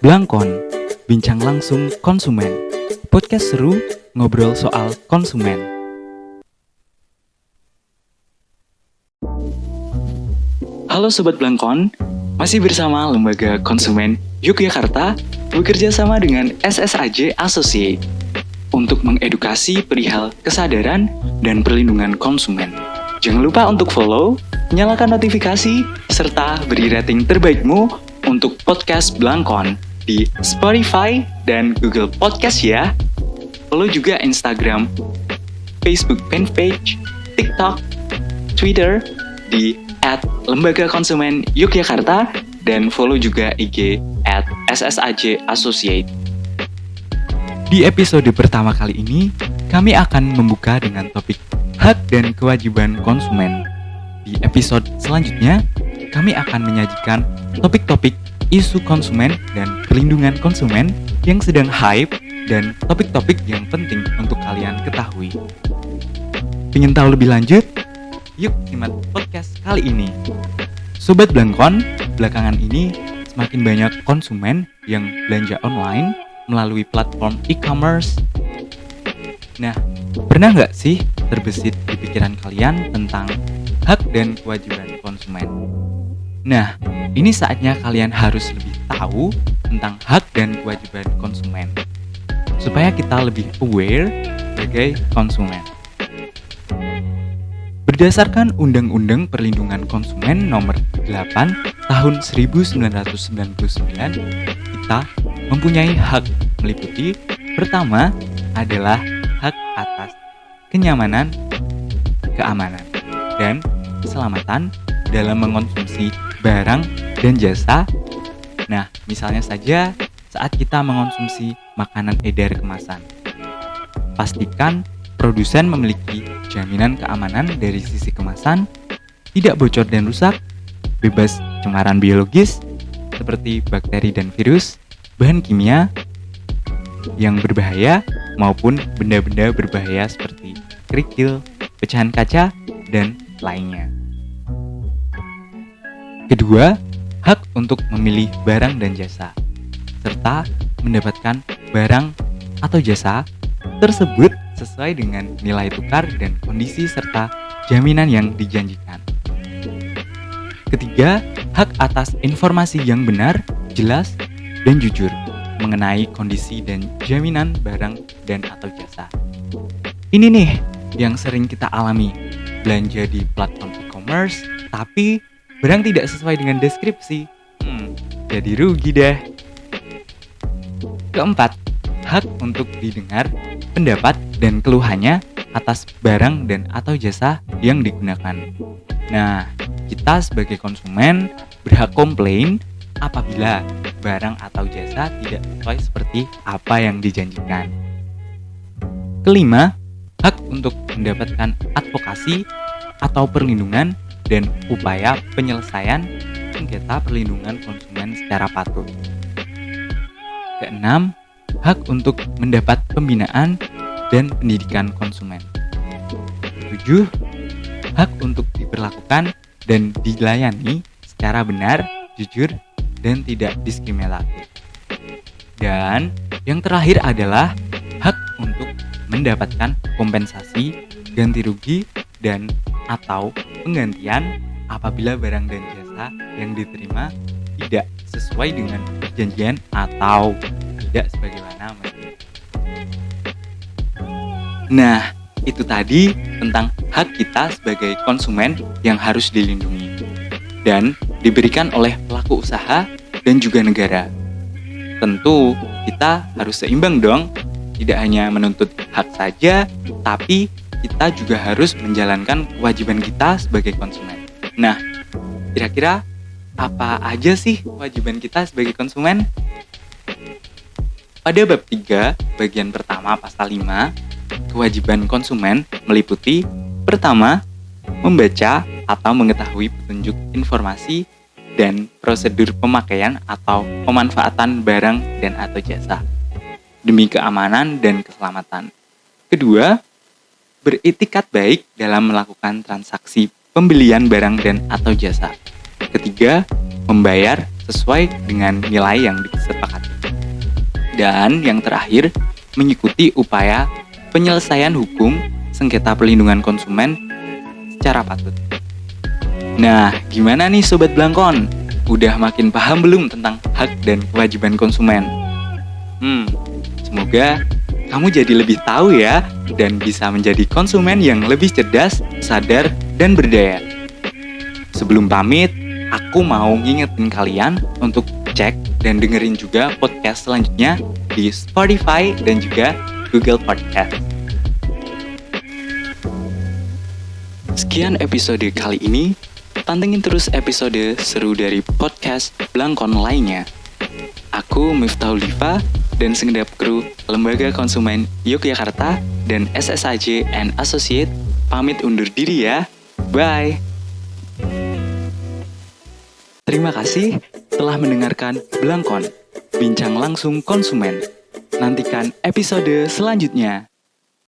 Blangkon, bincang langsung konsumen. Podcast seru, ngobrol soal konsumen. Halo Sobat Blangkon, masih bersama Lembaga Konsumen Yogyakarta bekerja sama dengan SSAJ Associate untuk mengedukasi perihal kesadaran dan perlindungan konsumen. Jangan lupa untuk follow, nyalakan notifikasi, serta beri rating terbaikmu untuk podcast Blangkon di Spotify dan Google Podcast ya. Follow juga Instagram, Facebook fanpage, TikTok, Twitter di @Lembaga Konsumen Yogyakarta dan follow juga IG @SSAJ Associate. Di episode pertama kali ini, kami akan membuka dengan topik hak dan kewajiban konsumen. Di episode selanjutnya, kami akan menyajikan topik-topik isu konsumen dan perlindungan konsumen yang sedang hype dan topik-topik yang penting untuk kalian ketahui. Ingin tahu lebih lanjut? Yuk simak podcast kali ini. Sobat Blangkon, belakangan ini semakin banyak konsumen yang belanja online melalui platform e-commerce. Nah, pernah nggak sih terbesit di pikiran kalian tentang hak dan kewajiban konsumen? Nah, ini saatnya kalian harus lebih tahu tentang hak dan kewajiban konsumen, supaya kita lebih aware sebagai konsumen. Berdasarkan Undang-Undang Perlindungan Konsumen Nomor 8 Tahun 1999, kita mempunyai hak meliputi pertama adalah hak atas kenyamanan, keamanan, dan keselamatan dalam mengonsumsi barang dan jasa. Nah, misalnya saja saat kita mengonsumsi makanan edar kemasan, pastikan produsen memiliki jaminan keamanan dari sisi kemasan, tidak bocor dan rusak, bebas cemaran biologis seperti bakteri dan virus, bahan kimia yang berbahaya maupun benda-benda berbahaya seperti kerikil, pecahan kaca, dan lainnya. Kedua, hak untuk memilih barang dan jasa, serta mendapatkan barang atau jasa tersebut sesuai dengan nilai tukar dan kondisi serta jaminan yang dijanjikan. Ketiga, hak atas informasi yang benar, jelas, dan jujur mengenai kondisi dan jaminan barang dan atau jasa. Ini nih yang sering kita alami, belanja di platform e-commerce tapi barang tidak sesuai dengan deskripsi. Jadi rugi deh. Keempat, hak untuk didengar pendapat dan keluhannya atas barang dan atau jasa yang digunakan. Nah, kita sebagai konsumen berhak komplain apabila barang atau jasa tidak sesuai seperti apa yang dijanjikan. Kelima, hak untuk mendapatkan advokasi atau perlindungan dan upaya penyelesaian sengketa perlindungan konsumen secara patut. Keenam, hak untuk mendapat pembinaan dan pendidikan konsumen. Ketujuh, hak untuk diperlakukan dan dilayani secara benar, jujur, dan tidak diskriminatif. Dan yang terakhir adalah hak untuk mendapatkan kompensasi, ganti rugi, dan atau penggantian apabila barang dan jasa yang diterima tidak sesuai dengan perjanjian atau tidak sebagaimana mestinya. Nah, itu tadi tentang hak kita sebagai konsumen yang harus dilindungi dan diberikan oleh pelaku usaha dan juga negara. Tentu kita harus seimbang dong, tidak hanya menuntut hak saja, tapi kita juga harus menjalankan kewajiban kita sebagai konsumen. Nah, kira-kira apa aja sih kewajiban kita sebagai konsumen? Pada bab 3, bagian pertama pasal 5, kewajiban konsumen meliputi pertama, membaca atau mengetahui petunjuk informasi dan prosedur pemakaian atau pemanfaatan barang dan atau jasa demi keamanan dan keselamatan. Kedua, beretikat baik dalam melakukan transaksi pembelian barang dan atau jasa. Ketiga, membayar sesuai dengan nilai yang disepakati. Dan yang terakhir, mengikuti upaya penyelesaian hukum sengketa perlindungan konsumen secara patut. Nah, gimana nih Sobat Blangkon? Udah makin paham belum tentang hak dan kewajiban konsumen? Semoga kamu jadi lebih tahu ya, dan bisa menjadi konsumen yang lebih cerdas, sadar, dan berdaya. Sebelum pamit, aku mau ngingetin kalian untuk cek dan dengerin juga podcast selanjutnya di Spotify dan juga Google Podcast. Sekian episode kali ini. Pantengin terus episode seru dari podcast Blangkon lainnya. Aku Miftahul Diva dan segenap kru Lembaga Konsumen Yogyakarta dan SSAJ and Associate pamit undur diri ya. Bye. Terima kasih telah mendengarkan Blangkon, bincang langsung konsumen. Nantikan episode selanjutnya.